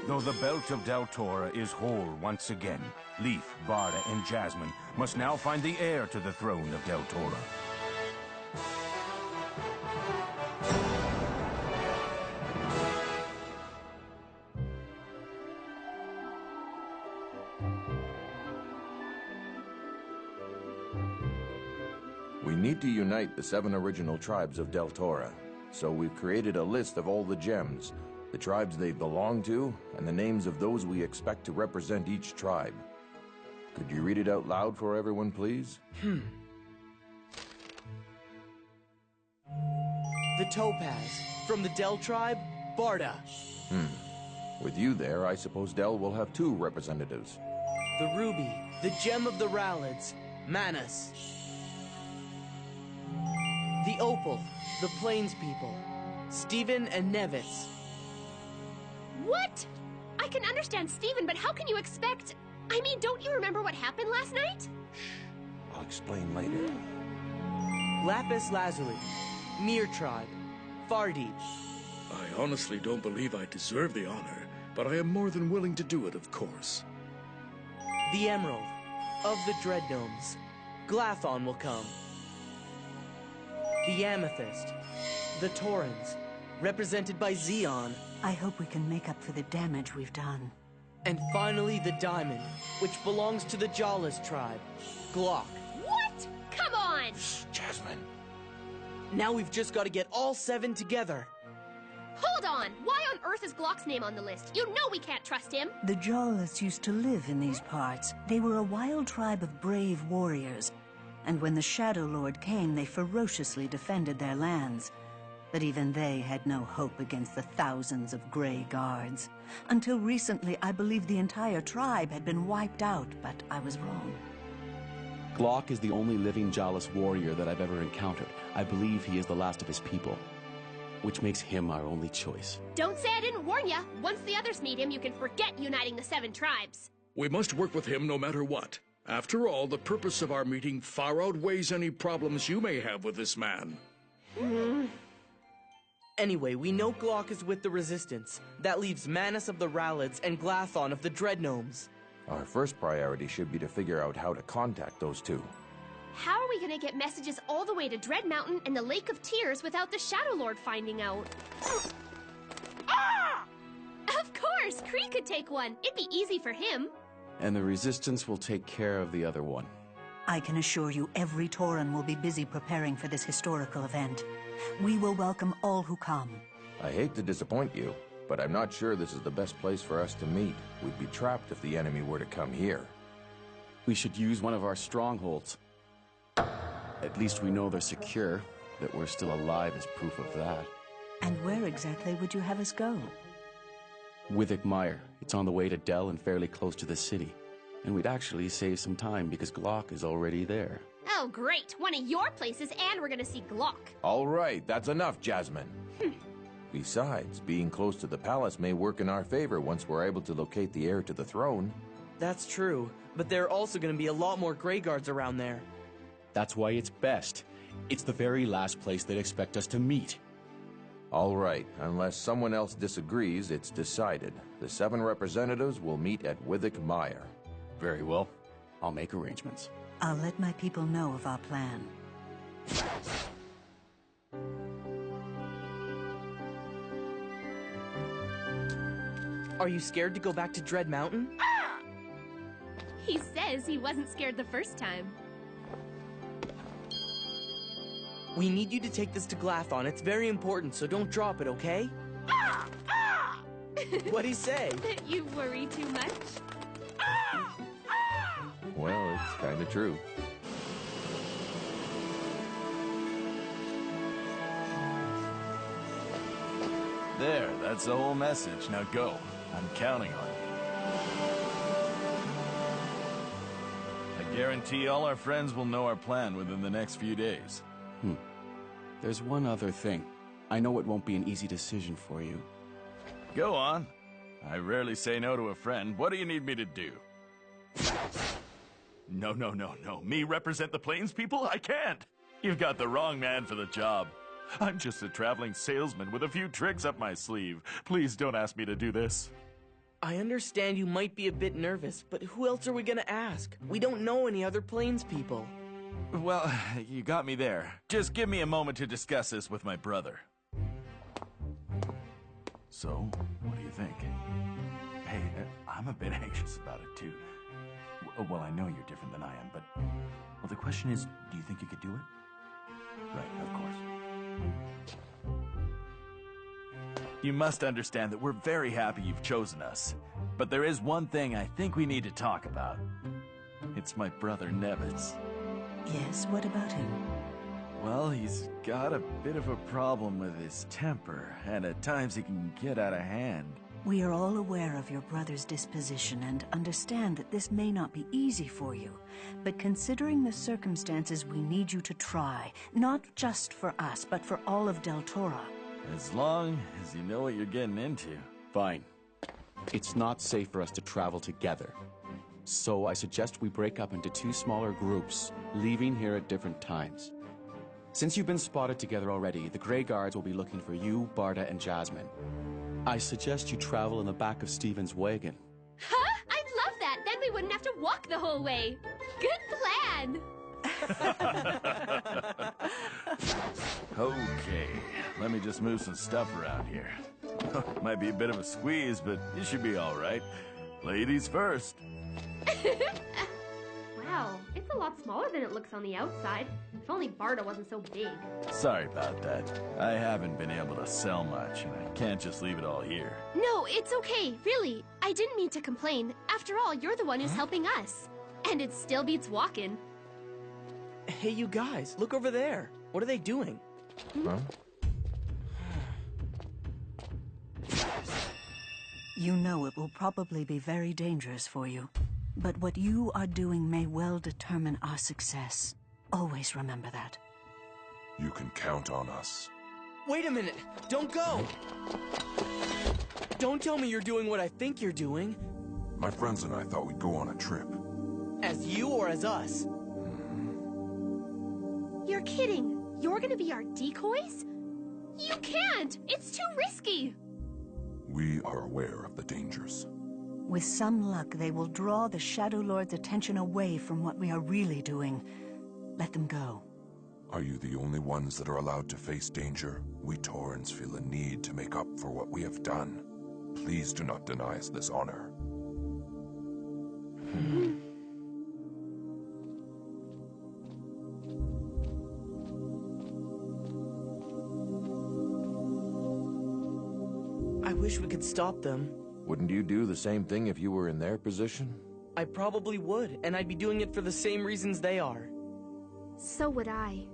Though the belt of Deltora is whole once again, Leaf, Barda, and Jasmine must now find the heir to the throne of Deltora. We need to unite the 7 original tribes of Deltora, so we've created a list of all the gems, the tribes they belong to, and the names of those we expect to represent each tribe. Could you read it out loud for everyone, please? The Topaz, from the Del tribe, Barda. With you there, I suppose Del will have 2 representatives. The Ruby, the Gem of the Rallids, Manus. The Opal, the Plains people, Stephen and Nevets. What? I can understand Stephen, but how can you expect... I mean, don't you remember what happened last night? I'll explain later. Lapis Lazuli, Mir tribe, Fardeep. I honestly don't believe I deserve the honor, but I am more than willing to do it, of course. The Emerald, of the Dreadgnomes, Glathon will come. The Amethyst, the Taurens, represented by Xeon. I hope we can make up for the damage we've done. And finally the Diamond, which belongs to the Jalas tribe, Glock. What? Come on! Jasmine. Now we've just got to get all 7 together. Hold on! Why on earth is Glock's name on the list? You know we can't trust him! The Jalas used to live in these parts. They were a wild tribe of brave warriors. And when the Shadow Lord came, they ferociously defended their lands. But even they had no hope against the thousands of Grey Guards. Until recently, I believed the entire tribe had been wiped out, but I was wrong. Glock is the only living Jalas warrior that I've ever encountered. I believe he is the last of his people, which makes him our only choice. Don't say I didn't warn ya! Once the others meet him, you can forget uniting the 7 tribes. We must work with him no matter what. After all, the purpose of our meeting far outweighs any problems you may have with this man. Anyway, we know Glock is with the Resistance. That leaves Manus of the Rallids and Glathon of the Dreadgnomes. Our first priority should be to figure out how to contact those 2. How are we gonna get messages all the way to Dread Mountain and the Lake of Tears without the Shadow Lord finding out? Ah! Of course! Kree could take one. It'd be easy for him. And the Resistance will take care of the other one. I can assure you every Tauren will be busy preparing for this historical event. We will welcome all who come. I hate to disappoint you, but I'm not sure this is the best place for us to meet. We'd be trapped if the enemy were to come here. We should use one of our strongholds. At least we know they're secure. That we're still alive is proof of that. And where exactly would you have us go? Withik Mire. It's on the way to Del and fairly close to the city. And we'd actually save some time because Glock is already there. Oh, great. One of your places, and we're gonna see Glock. All right, that's enough, Jasmine. Besides, being close to the palace may work in our favor once we're able to locate the heir to the throne. That's true, but there are also going to be a lot more Grey Guards around there. That's why it's best. It's the very last place they'd expect us to meet. All right, unless someone else disagrees, it's decided. The 7 representatives will meet at Withik Mire. Very well. I'll make arrangements. I'll let my people know of our plan. Are you scared to go back to Dread Mountain? He says he wasn't scared the first time. We need you to take this to Glathon. It's very important, so don't drop it, okay? What'd he say? You worry too much. Well, it's kind of true. There, that's the whole message. Now go. I'm counting on you. I guarantee all our friends will know our plan within the next few days. There's one other thing. I know it won't be an easy decision for you. Go on. I rarely say no to a friend. What do you need me to do? No. Me represent the Plains people? I can't. You've got the wrong man for the job. I'm just a traveling salesman with a few tricks up my sleeve. Please don't ask me to do this. I understand you might be a bit nervous, but who else are we gonna ask? We don't know any other Plains people. Well, you got me there. Just give me a moment to discuss this with my brother. So, what do you think? Hey, I'm a bit anxious about it, too. Well, I know you're different than I am, but... Well, the question is, do you think you could do it? Right, of course. You must understand that we're very happy you've chosen us. But there is one thing I think we need to talk about. It's my brother, Nevets. Yes, what about him? Well, he's got a bit of a problem with his temper, and at times he can get out of hand. We are all aware of your brother's disposition and understand that this may not be easy for you. But considering the circumstances, we need you to try. Not just for us, but for all of Deltora. As long as you know what you're getting into. Fine. It's not safe for us to travel together. So I suggest we break up into 2 smaller groups, leaving here at different times. Since you've been spotted together already, the Grey Guards will be looking for you, Barda, and Jasmine. I suggest you travel in the back of Steven's wagon. Huh? I'd love that. Then we wouldn't have to walk the whole way. Good plan. Okay, let me just move some stuff around here. Might be a bit of a squeeze, but you should be all right. Ladies first. Wow, it's a lot smaller than it looks on the outside. If only Barda wasn't so big. Sorry about that. I haven't been able to sell much, and I can't just leave it all here. No, it's okay, really. I didn't mean to complain. After all, you're the one who's helping us. And it still beats walking. Hey, you guys, look over there. What are they doing? Huh? You know it will probably be very dangerous for you. But what you are doing may well determine our success. Always remember that. You can count on us. Wait a minute! Don't go! Don't tell me you're doing what I think you're doing. My friends and I thought we'd go on a trip. As you or as us? You're kidding. You're gonna be our decoys? You can't! It's too risky! We are aware of the dangers. With some luck, they will draw the Shadow Lord's attention away from what we are really doing. Let them go. Are you the only ones that are allowed to face danger? We Taurens feel a need to make up for what we have done. Please do not deny us this honor. I wish we could stop them. Wouldn't you do the same thing if you were in their position? I probably would, and I'd be doing it for the same reasons they are. So would I.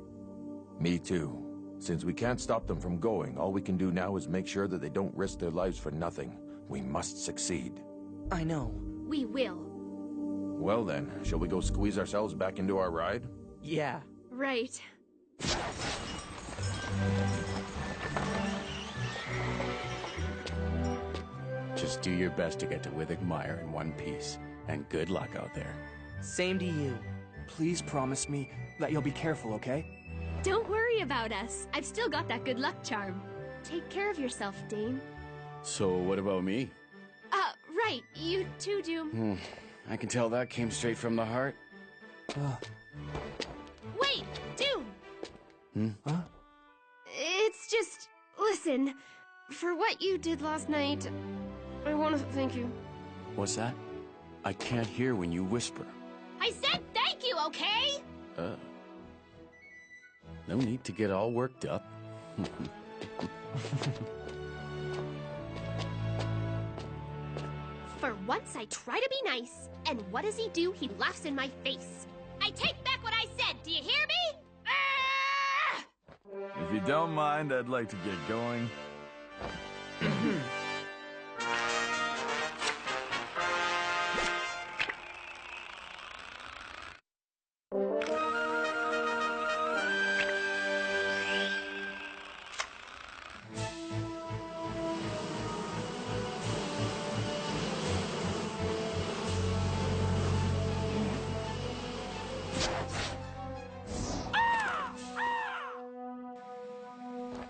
Me too. Since we can't stop them from going, all we can do now is make sure that they don't risk their lives for nothing. We must succeed. I know. We will. Well then, shall we go squeeze ourselves back into our ride? Yeah. Right. Just do your best to get to Withigmire in one piece, and good luck out there. Same to you. Please promise me that you'll be careful, okay? Don't worry about us. I've still got that good luck charm. Take care of yourself, Dane. So what about me? Right. You too, Doom. I can tell that came straight from the heart. Wait, Doom! Huh? It's just... Listen, for what you did last night, I want to thank you. What's that? I can't hear when you whisper. I said thank you, okay? No need to get all worked up. For once, I try to be nice. And what does he do? He laughs in my face. I take back what I said. Do you hear me? Ah! If you don't mind, I'd like to get going.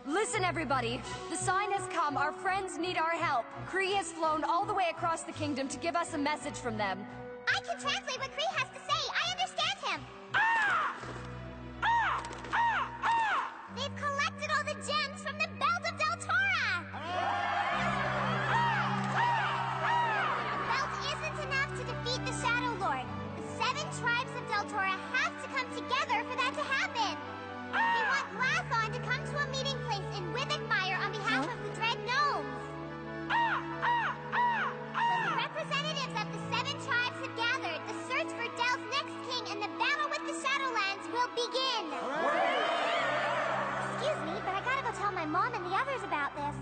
Listen, everybody. The sign has come. Our friends need our help. Kree has flown all the way across the kingdom to give us a message from them. I can translate what Kree has to say. I understand him. They've collected all the gems from the belt of Deltora. The belt isn't enough to defeat the Shadow Lord. The 7 tribes of Deltora have to come together for that to happen. We want Glathon to come to a meeting place in Withicmire on behalf of the Dread Gnomes. When the representatives of the 7 tribes have gathered, the search for Del's next king and the battle with the Shadowlands will begin. Excuse me, but I gotta go tell my mom and the others about this.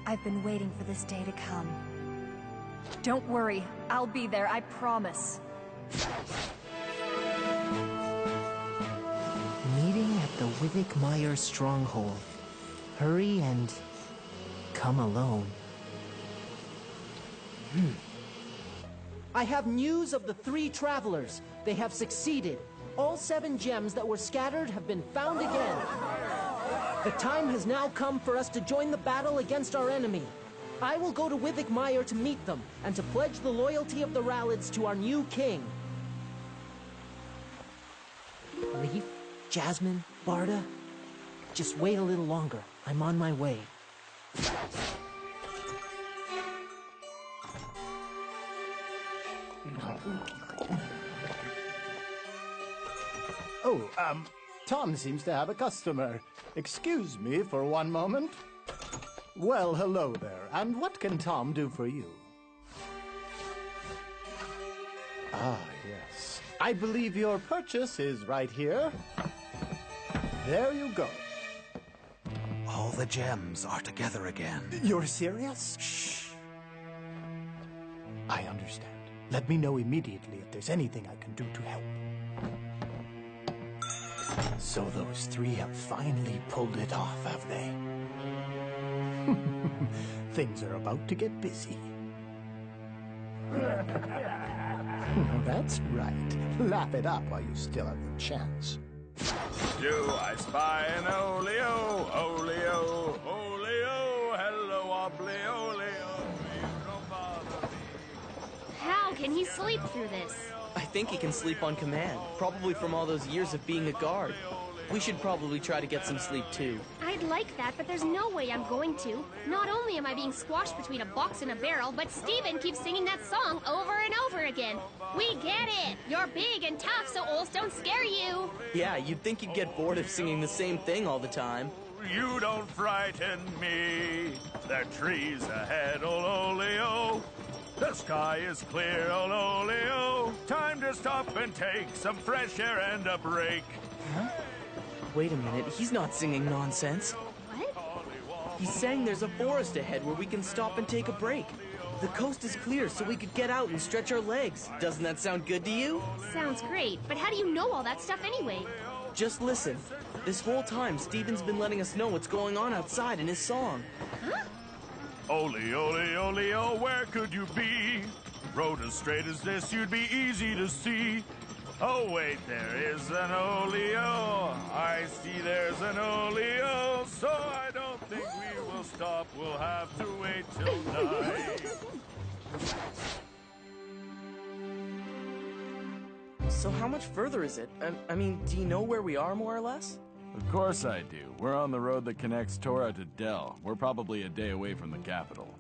I've been waiting for this day to come. Don't worry, I'll be there, I promise. Meeting at the Withicmire stronghold. Hurry and come alone. I have news of the 3 travelers. They have succeeded. All 7 gems that were scattered have been found again. The time has now come for us to join the battle against our enemy. I will go to Withicmire to meet them and to pledge the loyalty of the Rallids to our new king. Leaf, Jasmine, Barda, just wait a little longer. I'm on my way. Oh, Tom seems to have a customer. Excuse me for one moment. Well, hello there. And what can Tom do for you? Ah, yes. I believe your purchase is right here. There you go. All the gems are together again. You're serious? Shh. I understand. Let me know immediately if there's anything I can do to help. So those 3 have finally pulled it off, have they? Things are about to get busy. That's right. Laugh it up while you still have the chance. Do I spy an oleo, oleo, oleo, hello, obleo, oleo, please don't bother me. How can he sleep through this? I think he can sleep on command, probably from all those years of being a guard. We should probably try to get some sleep too. I'd like that, but there's no way I'm going to. Not only am I being squashed between a box and a barrel, but Steven keeps singing that song over and over again. We get it! You're big and tough, so owls don't scare you! Yeah, you'd think you'd get bored of singing the same thing all the time. You don't frighten me. There are trees ahead, oleo. The sky is clear, oleo. Time to stop and take some fresh air and a break. Huh? Wait a minute, he's not singing nonsense. What? He's saying there's a forest ahead where we can stop and take a break. The coast is clear, so we could get out and stretch our legs. Doesn't that sound good to you? Sounds great, but how do you know all that stuff anyway? Just listen. This whole time, Steven's been letting us know what's going on outside in his song. Huh? Oleo, where could you be? Road as straight as this, you'd be easy to see. Oh, wait, there is an oleo. I see there's an oleo. So I don't think we will stop. We'll have to wait till night. So how much further is it? I mean, do you know where we are, more or less? Of course I do. We're on the road that connects Tora to Del. We're probably a day away from the capital.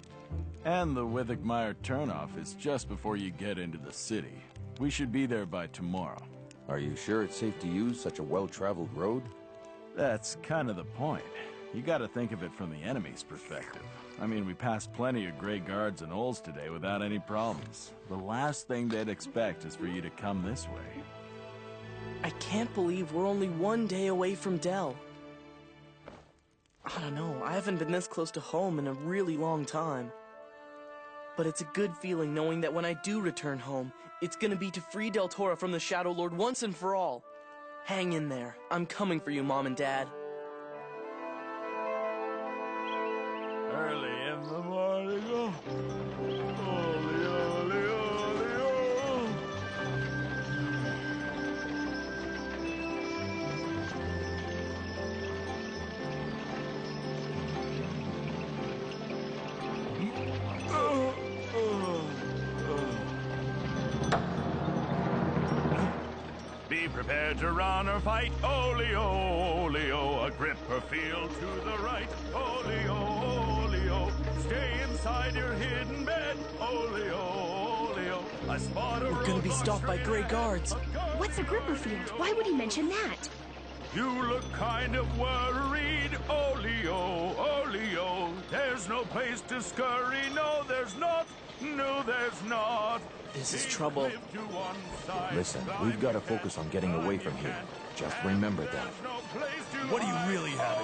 And the Withicmire turnoff is just before you get into the city. We should be there by tomorrow. Are you sure it's safe to use such a well-traveled road? That's kind of the point. You gotta think of it from the enemy's perspective. I mean, we passed plenty of gray guards and owls today without any problems. The last thing they'd expect is for you to come this way. I can't believe we're only 1 day away from Del. I don't know, I haven't been this close to home in a really long time. But it's a good feeling knowing that when I do return home, it's gonna be to free Deltora from the Shadow Lord once and for all. Hang in there. I'm coming for you, Mom and Dad. Early in the morning, oh. Prepare to run or fight, oleo, oleo. A grip or field to the right, oleo, oleo. Stay inside your hidden bed, oleo, oleo. I spot a We're gonna be stopped by gray guards. What's a gripper field? Why would he mention that? You look kind of worried, oleo, oleo. There's no place to scurry, no there's not, no there's not. This is trouble. Listen, we've got to focus on getting away from here. Just remember that. What do you really have?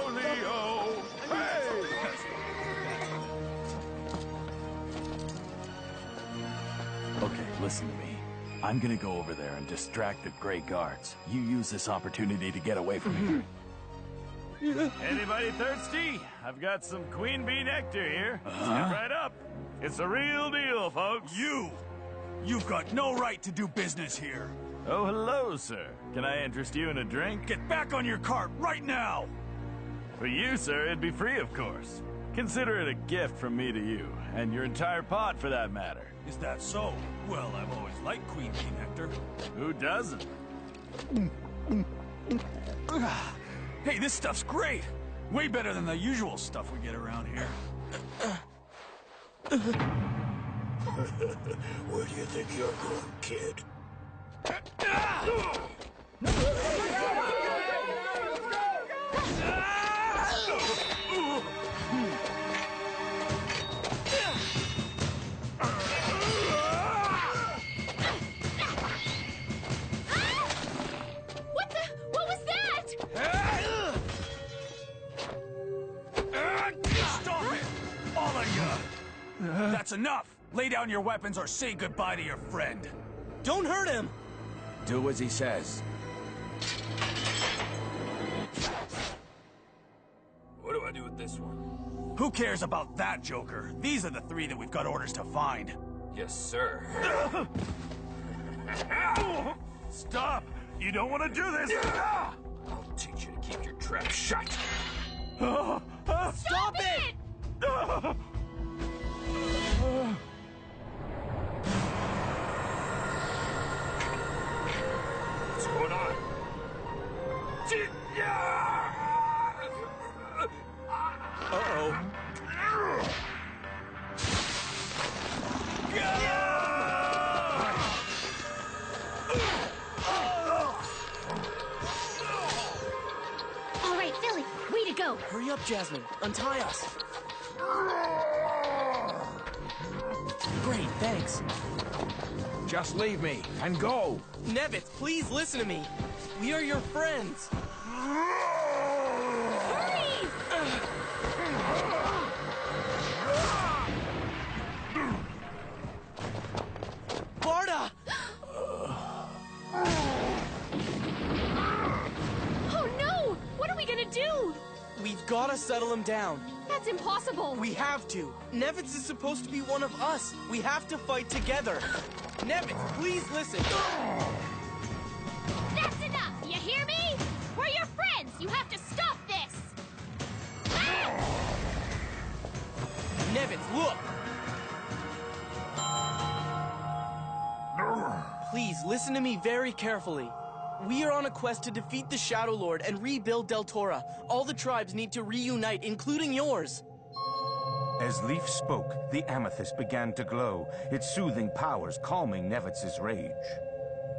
Oleo, hey! Okay, listen to me. I'm gonna go over there and distract the Grey Guards. You use this opportunity to get away from here. Anybody thirsty? I've got some queen bee nectar here. Step right up. It's the real deal, folks. You've got no right to do business here. Oh, hello, sir. Can I interest you in a drink? Get back on your cart right now! For you, sir, it'd be free, of course. Consider it a gift from me to you, and your entire pot, for that matter. Is that so? Well, I've always liked queen bee nectar. Who doesn't? Hey, this stuff's great! Way better than the usual stuff we get around here. Where do you think you're going, kid? What was that? Stop it! All of you! That's enough! Lay down your weapons or say goodbye to your friend. Don't hurt him! Do as he says. What do I do with this one? Who cares about that, Joker? These are the three that we've got orders to find. Yes, sir. Stop! You don't want to do this! I'll teach you to keep your trap shut. Stop it! What's going on? Uh-oh. All right, Philly, way to go. Hurry up, Jasmine. Untie us. Great, thanks. Just leave me and go. Nevets, please listen to me. We are your friends. Hurry! Varda! Oh no! What are we gonna do? We've gotta settle him down. That's impossible. We have to. Nevets is supposed to be one of us. We have to fight together. Nevets, please listen. That's enough! You hear me? We're your friends! You have to stop this! Nevets, look! Please, listen to me very carefully. We are on a quest to defeat the Shadow Lord and rebuild Deltora. All the tribes need to reunite, including yours. As Leaf spoke, the amethyst began to glow, its soothing powers calming Nevets' rage.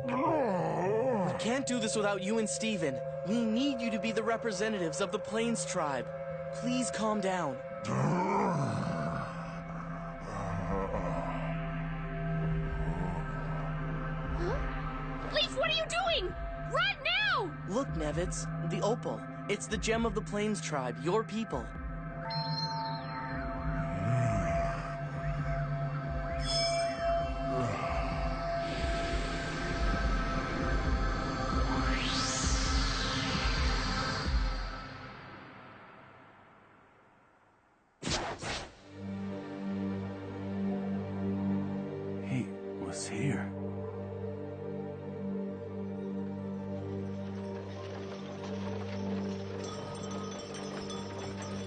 We can't do this without you and Steven. We need you to be the representatives of the Plains tribe. Please calm down. Leaf, what are you doing? Run now! Look, Nevets, the opal. It's the gem of the Plains tribe, your people. He was here.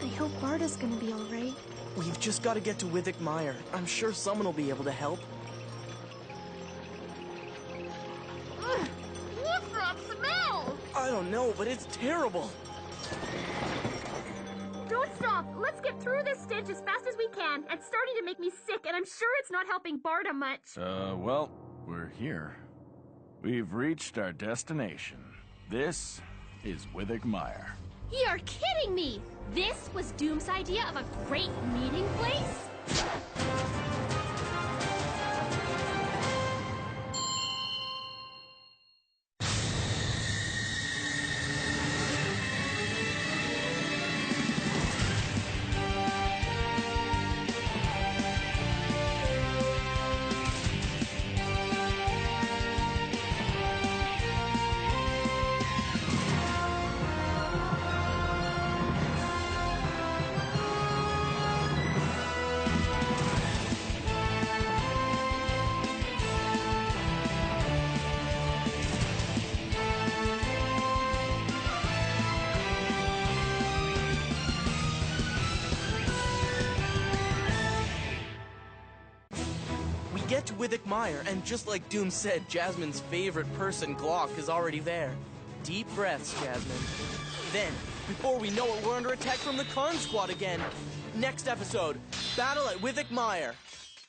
I hope Barda's gonna be alright. We've just got to get to Withik Mire. I'm sure someone will be able to help. don't know, but it's terrible. Don't stop! Let's get through this stench as fast as we can. It's starting to make me sick, and I'm sure it's not helping Barda much. Well, we're here. We've reached our destination. This is Withik Mire. You're kidding me! This was Doom's idea of a great meeting place? Get to Withik Mire, and just like Doom said, Jasmine's favorite person, Glock, is already there. Deep breaths, Jasmine. Then, before we know it, we're under attack from the Khan Squad again. Next episode, Battle at Withik Mire.